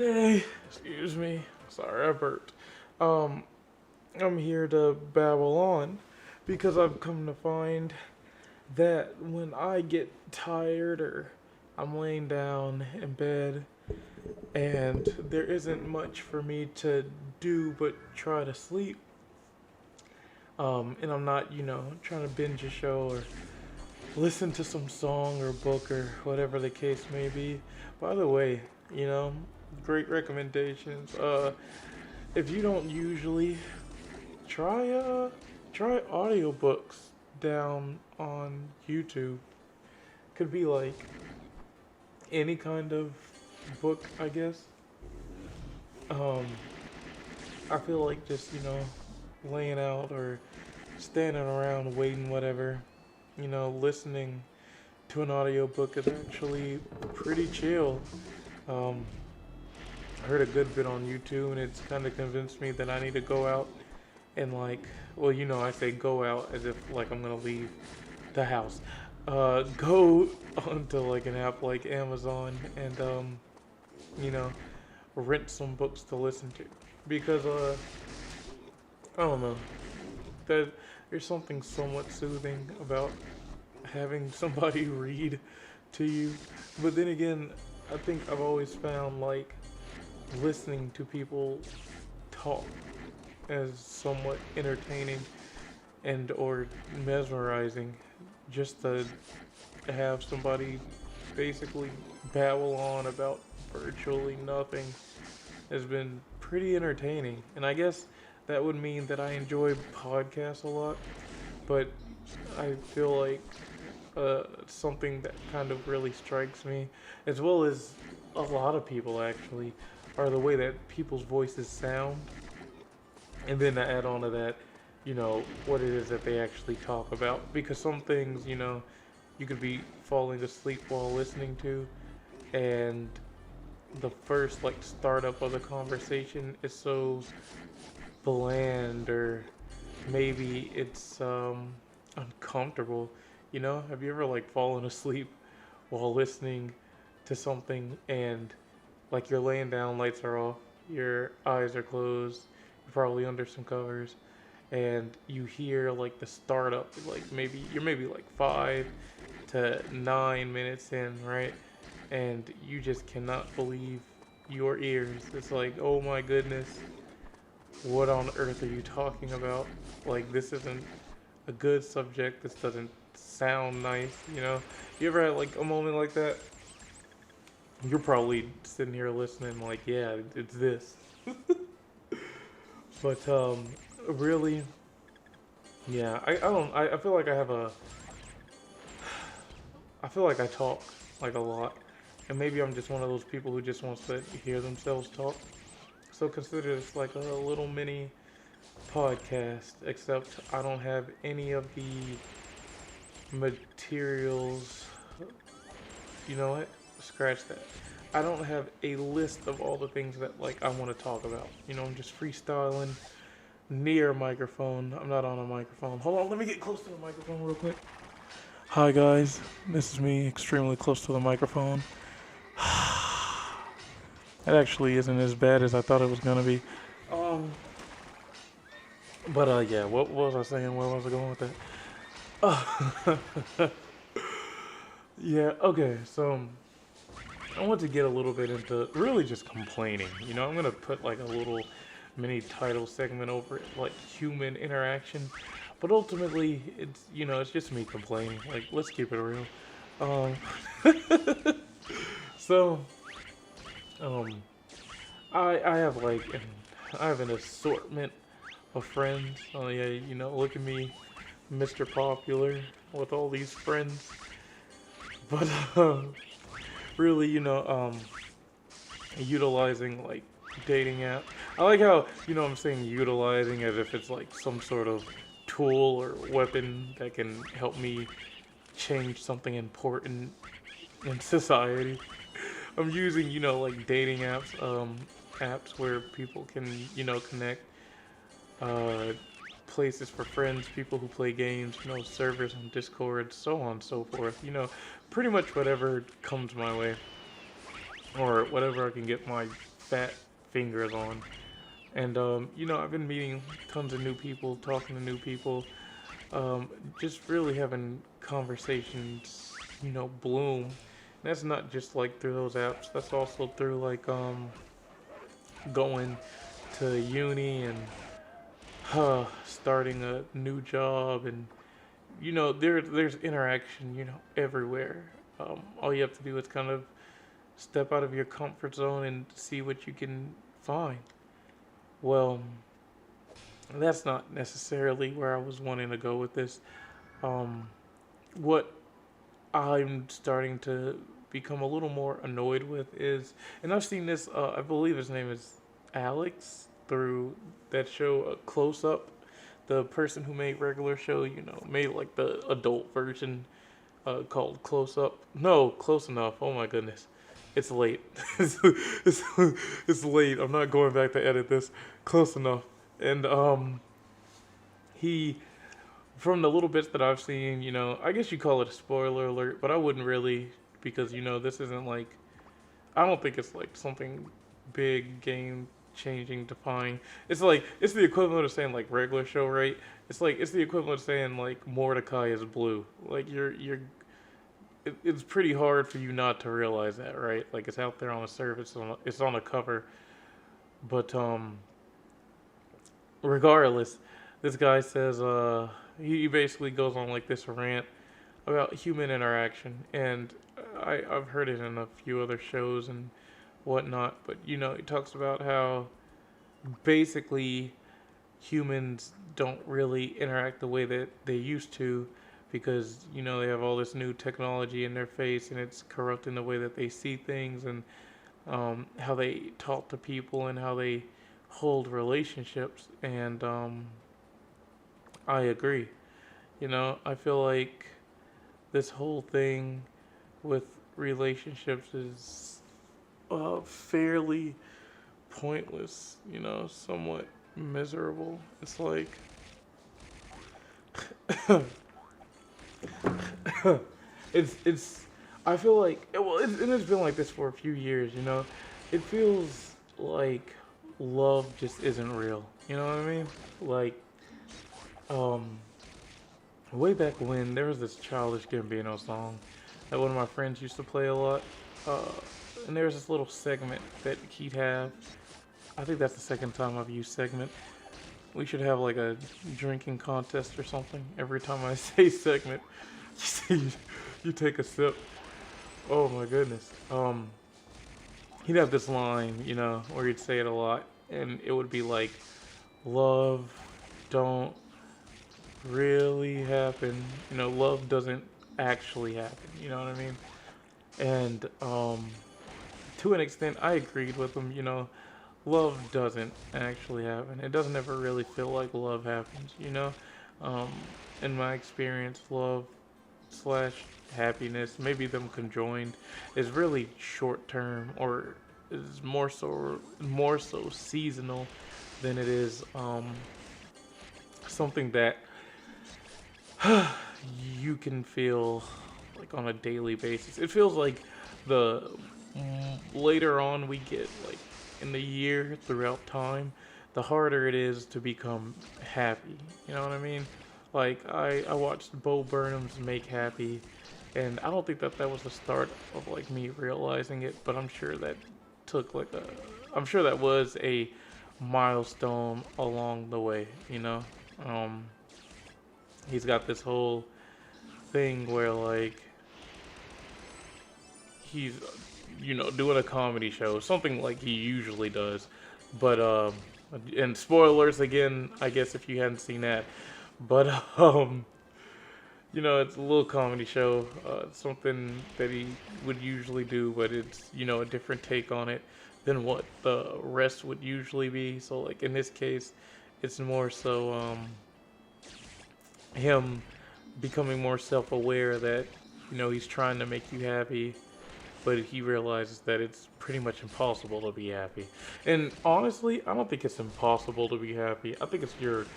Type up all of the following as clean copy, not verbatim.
Hey, excuse me. Sorry, I burped. Um, I'm here to babble on because I've come to find that when I get tired or I'm laying down in bed and there isn't much for me to do but try to sleep, and I'm not, trying to binge a show or listen to some song or book or whatever the case may be. By the way, you know, great recommendations. If you don't usually try audiobooks down on YouTube. Could be like any kind of book, I guess. Um, I feel like just, laying out or standing around waiting whatever, listening to an audiobook is actually pretty chill. Um, I heard a good bit on YouTube and it's kind of convinced me that I need to go out and like, well, I say go out as if like I'm gonna leave the house. Go onto like an app like Amazon and you know, rent some books to listen to because I don't know that there's something somewhat soothing about having somebody read to you. But then again, I think I've always found like listening to people talk as somewhat entertaining and or mesmerizing just to have somebody basically babble on about virtually nothing has been pretty entertaining. And I guess that would mean that I enjoy podcasts a lot, but I feel like something that kind of really strikes me, as well as a lot of people actually, are the way that people's voices sound. And then to add on to that, what it is that they actually talk about. Because some things, you could be falling asleep while listening to, and the first like startup of the conversation is so bland, or maybe it's uncomfortable. Have you ever like fallen asleep while listening to something and like you're laying down, lights are off, your eyes are closed, you're probably under some covers, and you hear like the startup, like maybe like 5 to 9 minutes in, right? And you just cannot believe your ears. It's like, oh my goodness, what on earth are you talking about? Like, this isn't a good subject. This doesn't sound nice, You ever had like a moment like that? You're probably sitting here listening, like, yeah, it's this. But really, yeah, I don't. I feel like I feel like I talk like a lot, and maybe I'm just one of those people who just wants to hear themselves talk. So consider this like a little mini podcast, except I don't have any of the materials. You know what? Scratch that. I don't have a list of all the things that like I want to talk about. I'm just freestyling near a microphone. I'm not on a microphone. Hold on, let me get close to the microphone real quick. Hi guys, this is me extremely close to the microphone. It actually isn't as bad as I thought it was gonna be. Um, but yeah, what was I saying? Where was I going with that? Yeah, okay, so I want to get a little bit into really just complaining. I'm gonna put like a little mini title segment over it, like human interaction. But ultimately, it's just me complaining. Like, let's keep it real. Um, so, um, I have like I have an assortment of friends. Oh yeah, look at me, Mr. Popular, with all these friends. But really, utilizing like dating app. I like how, I'm saying utilizing as if it's like some sort of tool or weapon that can help me change something important in society. I'm using, like dating apps where people can, connect, uh, places for friends, people who play games, servers on Discord, so on and so forth. Pretty much whatever comes my way. or whatever I can get my fat fingers on. And I've been meeting tons of new people, talking to new people, just really having conversations, bloom. And that's not just like through those apps. That's also through like going to uni and starting a new job, and there's interaction, everywhere. All you have to do is kind of step out of your comfort zone and see what you can find. Well, that's not necessarily where I was wanting to go with this. Um, what I'm starting to become a little more annoyed with is, and I've seen this. I believe his name is Alex through that show Close Up. The person who made regular show, made like the adult version called Close Up. No, Close Enough. Oh my goodness. It's late. it's, it's late. I'm not going back to edit this. Close Enough. And he, from the little bits that I've seen, I guess you call it a spoiler alert, but I wouldn't really, because this isn't like, I don't think it's like something big, game changing, defying. It's like it's the equivalent of saying like regular show, right? It's the equivalent of saying like Mordecai is blue. Like it's pretty hard for you not to realize that, right? Like it's out there on the surface, it's on the cover, but regardless, this guy says he basically goes on like this rant about human interaction, and I've heard it in a few other shows and whatnot, but he talks about how basically humans don't really interact the way that they used to, because they have all this new technology in their face and it's corrupting the way that they see things, and how they talk to people and how they hold relationships. And I agree. I feel like this whole thing with relationships is fairly pointless, somewhat miserable. It's like it's I feel like, well, it's been like this for a few years. It feels like love just isn't real. You know what I mean? Like, um, way back when there was this Childish Gambino song that one of my friends used to play a lot, uh, and there was this little segment that he'd have. I think that's the second time I've used segment. We should have like a drinking contest or something. Every time I say segment, you take a sip. Oh my goodness. He'd have this line, where he'd say it a lot, and it would be like, "Love don't really happen. Love doesn't actually happen." You know what I mean? And to an extent, I agreed with him. Love doesn't actually happen. It doesn't ever really feel like love happens. Um, in my experience, love slash happiness, maybe them conjoined, is really short term, or is more so seasonal than it is something that you can feel like on a daily basis. It feels like the later on we get, like in the year, throughout time, the harder it is to become happy. You know what I mean? Like I watched Bo Burnham's Make Happy, and I don't think that was the start of like me realizing it, but took like a I'm sure that was a milestone along the way. Um, he's got this whole thing where like he's doing a comedy show, something like he usually does, but and spoilers again, I guess, if you hadn't seen that, but it's a little comedy show, something that he would usually do, but it's a different take on it than what the rest would usually be. So like in this case, it's more so him becoming more self-aware that he's trying to make you happy, but he realizes that it's pretty much impossible to be happy. And honestly, I don't think it's impossible to be happy. I think it's your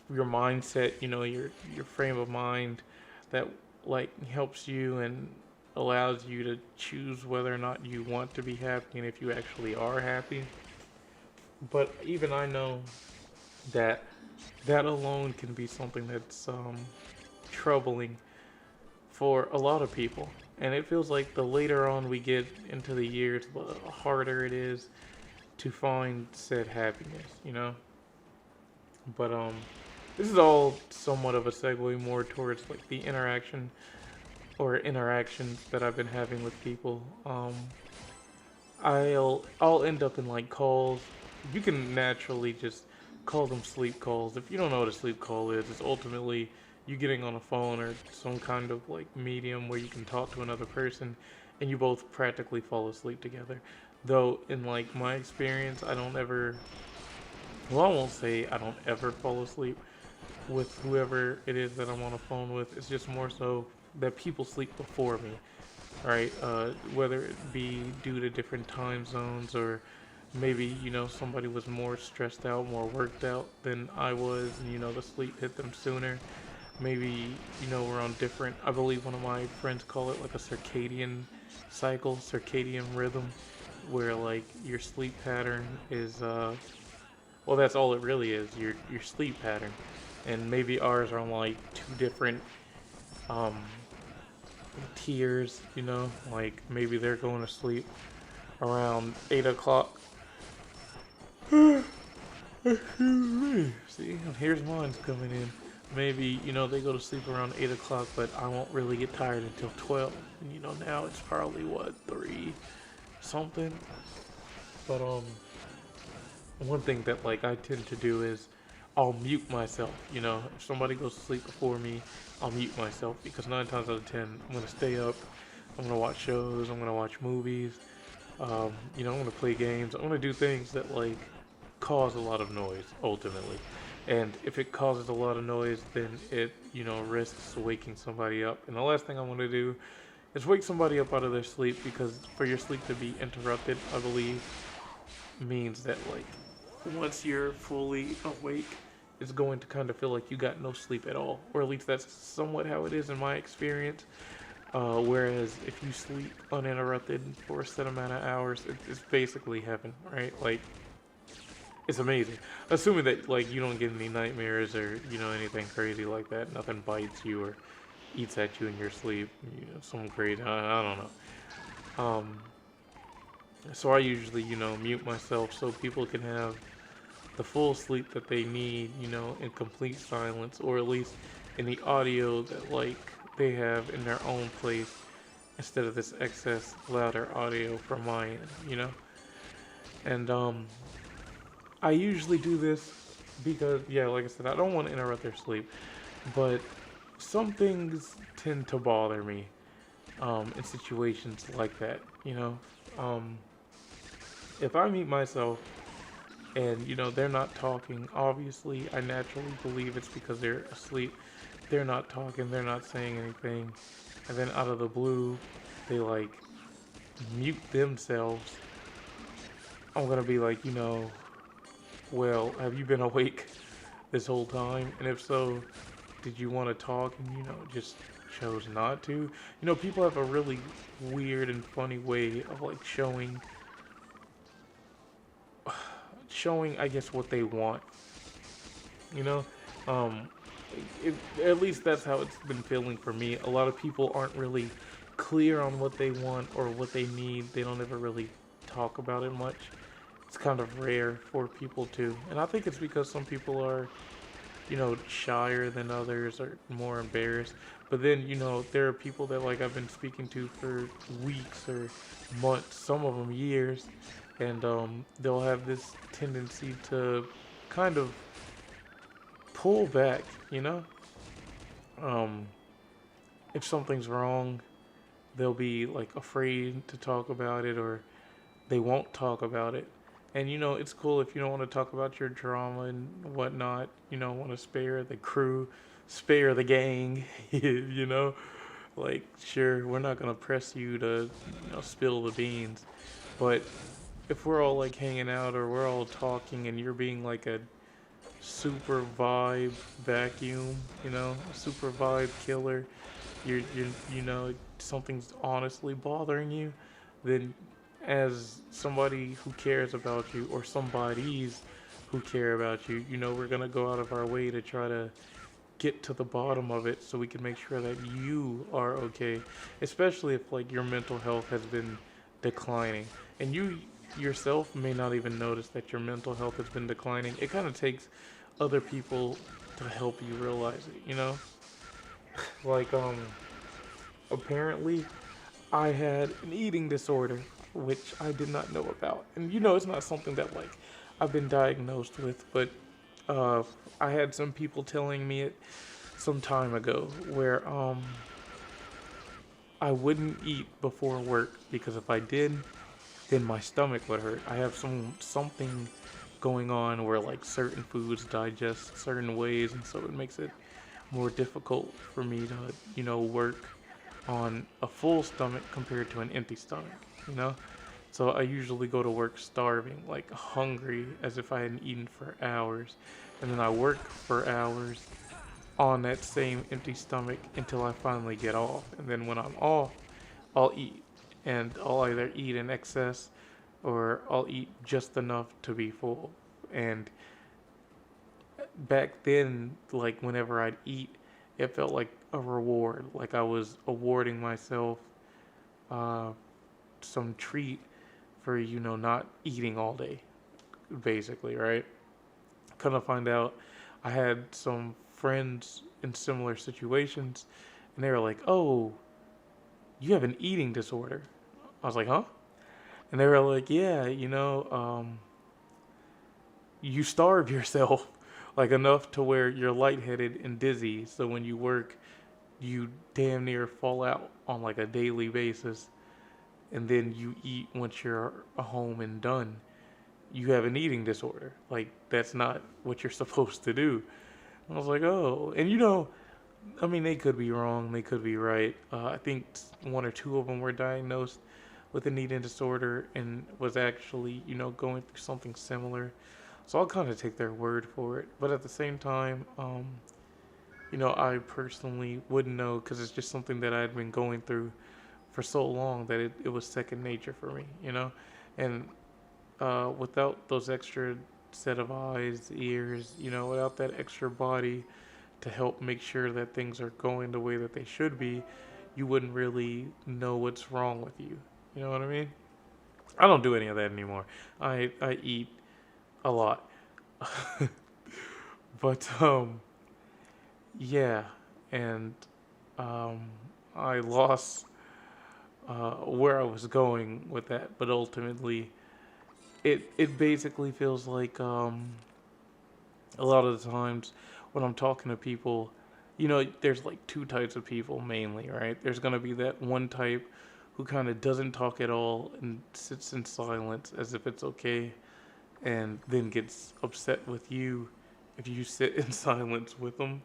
mindset, your frame of mind that like helps you, and allows you to choose whether or not you want to be happy and if you actually are happy. But even I know that that alone can be something that's troubling for a lot of people. And it feels like the later on we get into the years, the harder it is to find said happiness, you know? But this is all somewhat of a segue more towards like the interaction or interactions that I've been having with people. I'll end up in like calls. You can naturally just call them sleep calls. If you don't know what a sleep call is, it's ultimately you getting on a phone or some kind of like medium where you can talk to another person and you both practically fall asleep together. Though in like my experience, I don't ever well, I won't say I don't ever fall asleep with whoever it is that I'm on the phone with. It's just more so that people sleep before me, right? Whether it be due to different time zones or maybe, somebody was more stressed out, more worked out than I was, and, the sleep hit them sooner. Maybe, we're on different, I believe one of my friends call it like a circadian cycle, circadian rhythm, where like your sleep pattern is, well, that's all it really is, your sleep pattern. And maybe ours are on like two different um, tiers, like maybe they're going to sleep around 8 o'clock. See, here's mine's coming in. Maybe, they go to sleep around 8 o'clock, but I won't really get tired until 12. And, now it's probably, what, 3 something? But, one thing that, like, I tend to do is I'll mute myself, If somebody goes to sleep before me, I'll mute myself because 9 times out of 10, I'm going to stay up. I'm going to watch shows. I'm going to watch movies. I'm going to play games. I'm going to do things that, like, cause a lot of noise, ultimately. And if it causes a lot of noise, then it, risks waking somebody up. And the last thing I want to do is wake somebody up out of their sleep because for your sleep to be interrupted, I believe, means that, like, once you're fully awake, it's going to kind of feel like you got no sleep at all. Or at least that's somewhat how it is in my experience. Whereas if you sleep uninterrupted for a set amount of hours, it's basically heaven, right? Like, it's amazing. Assuming that, like, you don't get any nightmares or, anything crazy like that. Nothing bites you or eats at you in your sleep. Some crazy, I don't know. So I usually, mute myself so people can have the full sleep that they need, in complete silence, or at least in the audio that, like, they have in their own place instead of this excess louder audio from my end. And, I usually do this because, yeah, like I said, I don't want to interrupt their sleep, but some things tend to bother me in situations like that, if I meet myself and, they're not talking, obviously, I naturally believe it's because they're asleep. They're not talking, they're not saying anything, and then out of the blue, they, like, mute themselves. I'm gonna be like, well, have you been awake this whole time? And if so, did you want to talk and, just chose not to? People have a really weird and funny way of, like, showing, I guess, what they want. You know, um, at least that's how it's been feeling for me. A lot of people aren't really clear on what they want or what they need. They don't ever really talk about it much. It's kind of rare for people to, and I think it's because some people are, shyer than others or more embarrassed. But then, there are people that, like, I've been speaking to for weeks or months, some of them years, and they'll have this tendency to kind of pull back, Um, if something's wrong, they'll be, like, afraid to talk about it or they won't talk about it. And, it's cool if you don't want to talk about your drama and whatnot, want to spare the crew, spare the gang, Like, sure, we're not going to press you to, spill the beans. But if we're all, like, hanging out or we're all talking and you're being, like, a super vibe vacuum, a super vibe killer, you know something's honestly bothering you, then as somebody who cares about you or somebody's who care about you, you know we're gonna go out of our way to try to get to the bottom of it so we can make sure that you are okay, especially if like your mental health has been declining and you yourself may not even notice that your mental health has been declining. It kind of takes other people to help you realize it, you know? Like apparently I had an eating disorder which I did not know about. And you know it's not something that like I've been diagnosed with, but uh I had some people telling me it some time ago where I wouldn't eat before work because if I did, then my stomach would hurt. I have something going on where like certain foods digest certain ways, and so it makes it more difficult for me to work on a full stomach compared to an empty stomach. You know, so I usually go to work starving, like hungry, as if I hadn't eaten for hours, and then I work for hours on that same empty stomach until I finally get off. And then when I'm off, I'll eat. And I'll either eat in excess or I'll eat just enough to be full. And back then, like whenever I'd eat, it felt like a reward. Like I was awarding myself uh, some treat for, not eating all day, basically, right? Kind of find out I had some friends in similar situations, and they were like, "Oh, you have an eating disorder." I was like, "Huh?" And they were like, "Yeah, you starve yourself like enough to where you're lightheaded and dizzy. So when you work, you damn near fall out on like a daily basis, and then you eat once you're home and done. You have an eating disorder. Like that's not what you're supposed to do." I was like, "Oh," and I mean, they could be wrong, they could be right. I think one or two of them were diagnosed with an eating disorder and was actually, going through something similar. So I'll kind of take their word for it. But at the same time, I personally wouldn't know because it's just something that I had been going through for so long that it was second nature for me, And without those extra set of eyes, ears, without that extra body to help make sure that things are going the way that they should be, you wouldn't really know what's wrong with you. You know what I mean? I don't do any of that anymore. I eat a lot. But yeah, and um I lost where I was going with that, but ultimately it basically feels like a lot of the times when I'm talking to people, there's like two types of people mainly, right? There's gonna be that one type who kind of doesn't talk at all and sits in silence as if it's okay, and then gets upset with you if you sit in silence with them.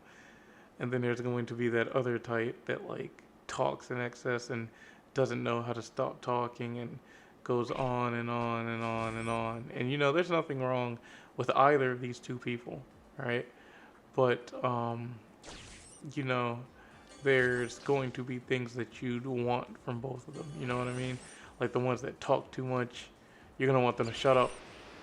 And then there's going to be that other type that like talks in excess and doesn't know how to stop talking and goes on and on and on and on. And there's nothing wrong with either of these two people, right? But you know, there's going to be things that you'd want from both of them. You know what I mean? Like the ones that talk too much, you're gonna want them to shut up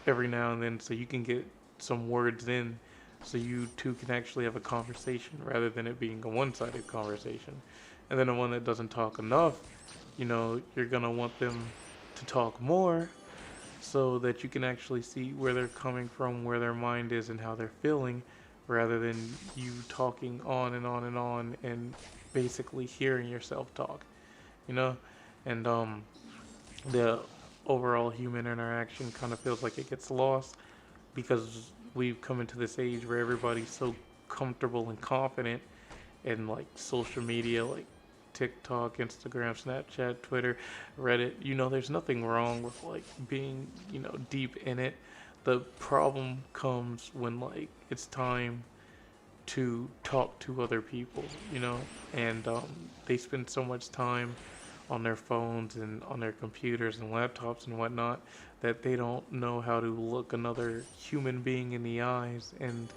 every now and then so you can get some words in so you two can actually have a conversation rather than it being a one-sided conversation. And then the one that doesn't talk enough, you're gonna want them to talk more so that you can actually see where they're coming from, where their mind is, and how they're feeling, rather than you talking on and on and on and basically hearing yourself talk, you know? And the overall human interaction kind of feels like it gets lost because we've come into this age where everybody's so comfortable and confident in like social media, like TikTok, Instagram, Snapchat, Twitter, Reddit. There's nothing wrong with like being, deep in it. The problem comes when like it's time to talk to other people, and they spend so much time on their phones and on their computers and laptops and whatnot that they don't know how to look another human being in the eyes and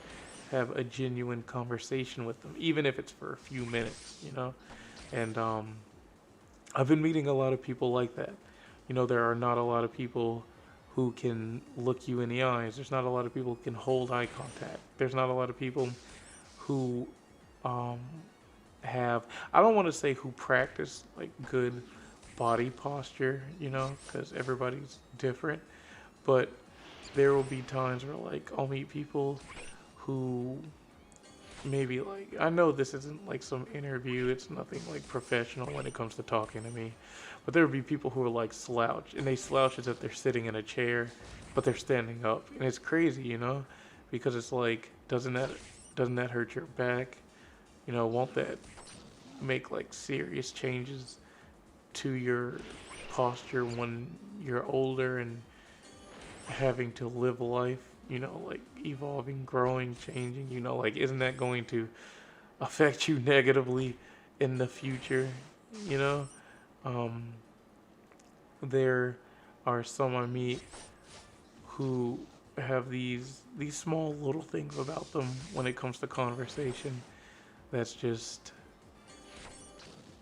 have a genuine conversation with them, even if it's for a few minutes. And I've been meeting a lot of people like that. There are not a lot of people who can look you in the eyes. There's not a lot of people who can hold eye contact. There's not a lot of people who um, have, I don't want to say who practice like good body posture, because everybody's different. But there will be times where like I'll meet people who maybe like, I know this isn't like some interview, it's nothing like professional when it comes to talking to me, but there would be people who are like slouch, and they slouch as if they're sitting in a chair, but they're standing up, and it's crazy, because it's like, doesn't that hurt your back? Won't that make like serious changes to your posture when you're older and having to live life, like evolving, growing, changing, like isn't that going to affect you negatively in the future? You know, um, there are some I meet who have these small little things about them when it comes to conversation that's just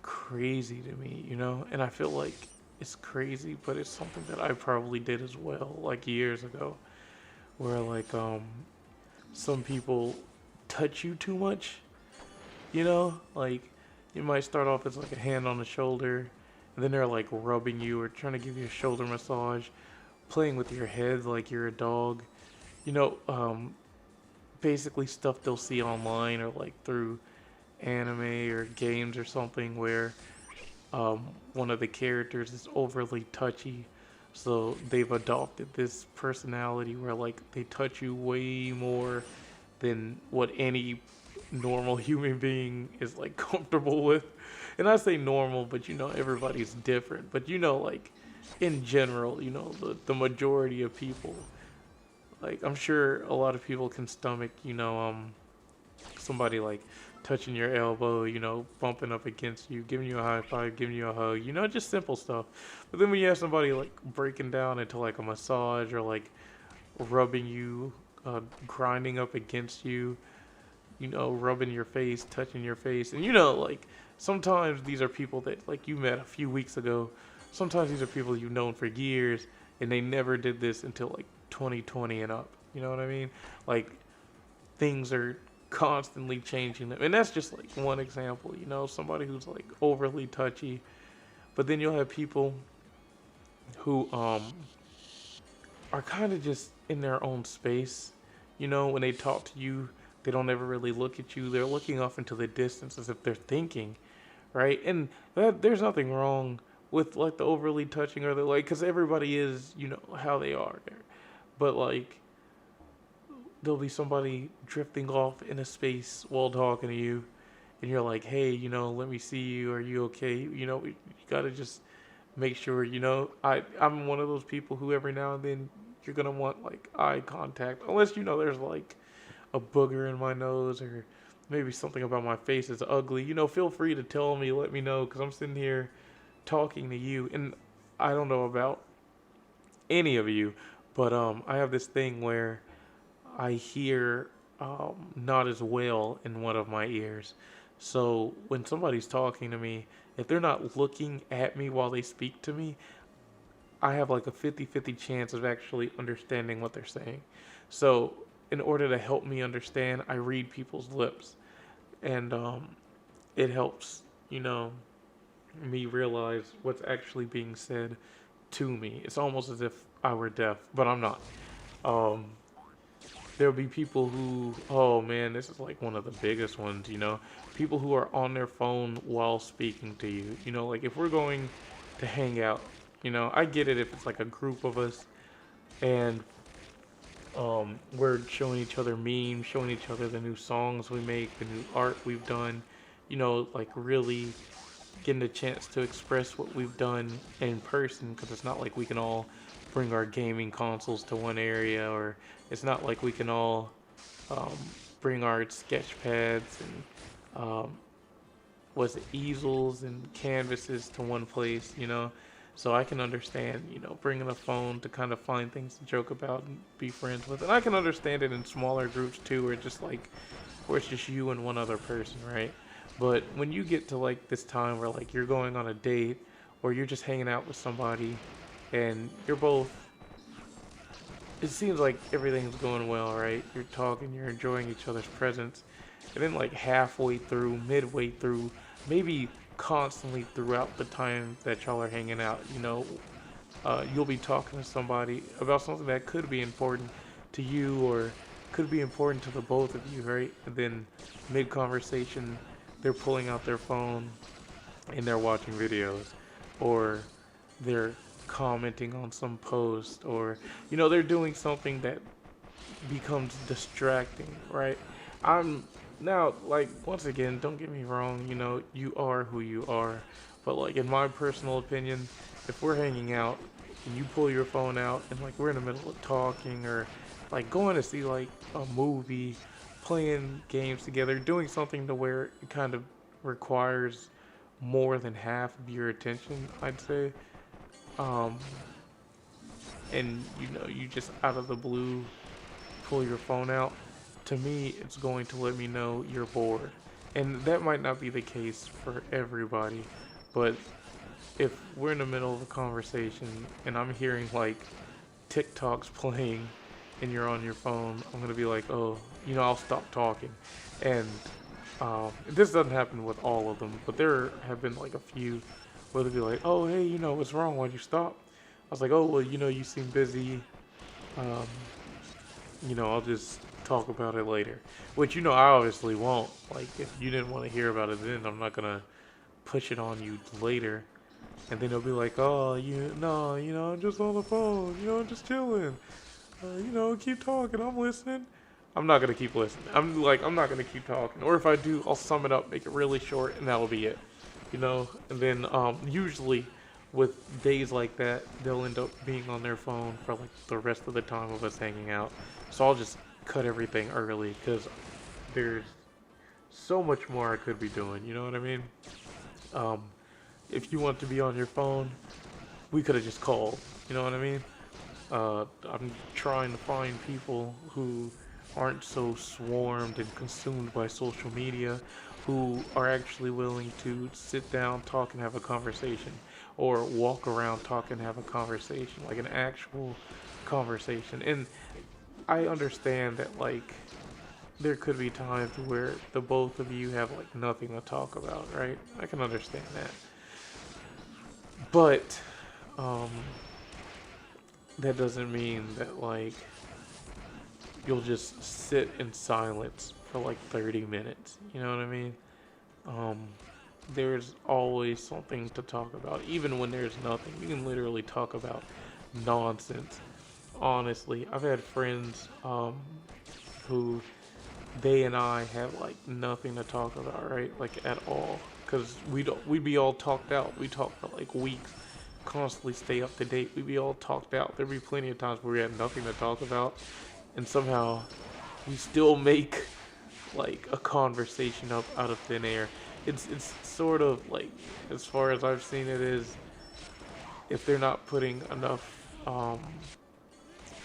crazy to me, and I feel like it's crazy, but it's something that I probably did as well, like years ago, where like some people touch you too much, like you might start off as like a hand on the shoulder, and then they're like rubbing you or trying to give you a shoulder massage, playing with your head like you're a dog, you know, um, basically stuff they'll see online or like through anime or games or something where one of the characters is overly touchy. So they've adopted this personality where like they touch you way more than what any normal human being is like comfortable with. And I say normal, but everybody's different. But like in general, the majority of people, like I'm sure a lot of people can stomach, somebody like touching your elbow, bumping up against you, giving you a high five, giving you a hug, just simple stuff. But then when you have somebody like breaking down into like a massage or like rubbing you, grinding up against you, rubbing your face, touching your face, and like sometimes these are people that like you met a few weeks ago. Sometimes these are people you've known for years, and they never did this until like 2020 and up. You know what I mean? Like things are constantly changing them. And that's just like one example, somebody who's like overly touchy. But then you'll have people who are kind of just in their own space. When they talk to you, they don't ever really look at you. They're looking off into the distance as if they're thinking, right? And there's nothing wrong with like the overly touching or the like, because everybody is, how they are there. But like there'll be somebody drifting off in a space while talking to you, and you're like, hey, let me see you. Are you okay? You gotta just make sure, I'm one of those people who every now and then you're gonna want like eye contact, unless there's like a booger in my nose or maybe something about my face is ugly. Feel free to tell me, let me know, because I'm sitting here talking to you, and I don't know about any of you, but I have this thing where I hear not as well in one of my ears. So when somebody's talking to me, if they're not looking at me while they speak to me, I have like a 50-50 chance of actually understanding what they're saying. So in order to help me understand, I read people's lips. And it helps, me realize what's actually being said to me. It's almost as if I were deaf, but I'm not. Um, There'll be people who, oh man, this is like one of the biggest ones, people who are on their phone while speaking to you. Like if we're going to hang out, I get it if it's like a group of us and we're showing each other memes, showing each other the new songs we make, the new art we've done, like really getting a chance to express what we've done in person, because it's not like we can all bring our gaming consoles to one area, or it's not like we can all um, bring our sketch pads and was it easels and canvases to one place, So I can understand, bringing a phone to kind of find things to joke about and be friends with. And I can understand it in smaller groups too, where it's just you and one other person, right? But when you get to like this time where like you're going on a date or you're just hanging out with somebody and you're both, it seems like everything's going well, right? You're talking, you're enjoying each other's presence. And then like halfway through, midway through, maybe constantly throughout the time that y'all are hanging out, you'll be talking to somebody about something that could be important to you or could be important to the both of you, right? And then mid conversation, they're pulling out their phone and they're watching videos or they're commenting on some post or they're doing something that becomes distracting, right? I'm now like once again, don't get me wrong, you are who you are, but like in my personal opinion, if we're hanging out and you pull your phone out and like we're in the middle of talking or like going to see like a movie, playing games together, doing something to where it kind of requires more than half of your attention, I'd say. Um, and you just out of the blue pull your phone out, to me, it's going to let me know you're bored. And that might not be the case for everybody, but if we're in the middle of a conversation and I'm hearing like TikToks playing and you're on your phone, I'm gonna be like, oh, I'll stop talking. And this doesn't happen with all of them, but there have been like a few where they'll be like, oh, hey, what's wrong? Why'd you stop? I was like, oh, well, you seem busy. Um, I'll just talk about it later. Which, I obviously won't. Like, if you didn't want to hear about it then, I'm not gonna push it on you later. And then they'll be like, oh, no, I'm just on the phone, I'm just chilling. Keep talking, I'm listening. I'm not gonna keep listening. I'm not gonna keep talking. Or if I do, I'll sum it up, make it really short, and that'll be it. And then usually with days like that, they'll end up being on their phone for like the rest of the time of us hanging out. So I'll just cut everything early because there's so much more I could be doing. You know what I mean? Um, if you want to be on your phone, we could have just called. You know what I mean? I'm trying to find people who aren't so swarmed and consumed by social media, who are actually willing to sit down, talk, and have a conversation, or walk around, talk, and have a conversation, like an actual conversation. And I understand that, like, there could be times where the both of you have, like, nothing to talk about, right? I can understand that. But, um, that doesn't mean that, like, you'll just sit in silence for like 30 minutes. You know what I mean? Um, there's always something to talk about. Even when there's nothing, you can literally talk about nonsense. Honestly, I've had friends who they and I have like nothing to talk about, right? Like at all, because we'd be all talked out. We talk for like weeks, constantly stay up to date. We'd be all talked out. There'd be plenty of times where we had nothing to talk about, and somehow we still make like a conversation up out of thin air. It's sort of like, as far as I've seen it, is if they're not putting enough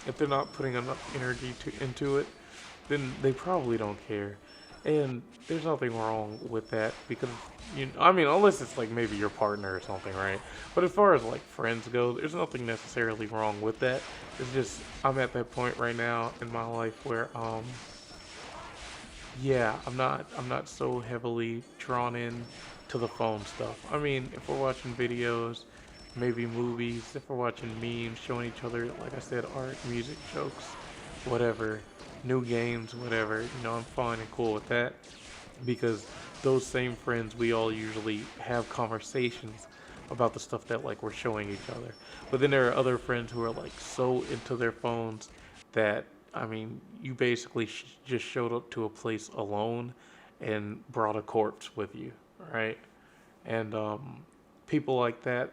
if they're not putting enough energy into it, then they probably don't care. And there's nothing wrong with that because I mean, unless it's like maybe your partner or something, right? But as far as like friends go, there's nothing necessarily wrong with that. It's just I'm at that point right now in my life where yeah, I'm not so heavily drawn in to the phone stuff. I mean, if we're watching videos, maybe movies, if we're watching memes, showing each other, like I said, art, music, jokes, whatever, new games, whatever, I'm fine and cool with that because those same friends, we all usually have conversations about the stuff that like we're showing each other. But then there are other friends who are like so into their phones that I mean, you basically just showed up to a place alone and brought a corpse with you, right? And people like that,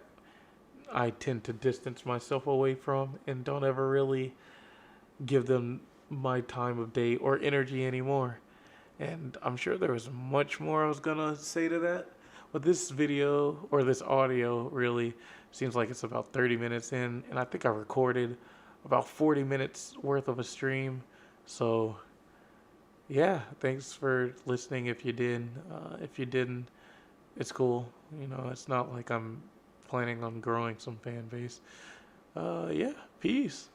I tend to distance myself away from and don't ever really give them my time of day or energy anymore. And I'm sure there was much more I was gonna say to that, but this video or this audio really seems like it's about 30 minutes in, and I think I recorded about 40 minutes worth of a stream. So yeah, thanks for listening. If you didn't, it's cool. You know, it's not like I'm planning on growing some fan base. Yeah, peace.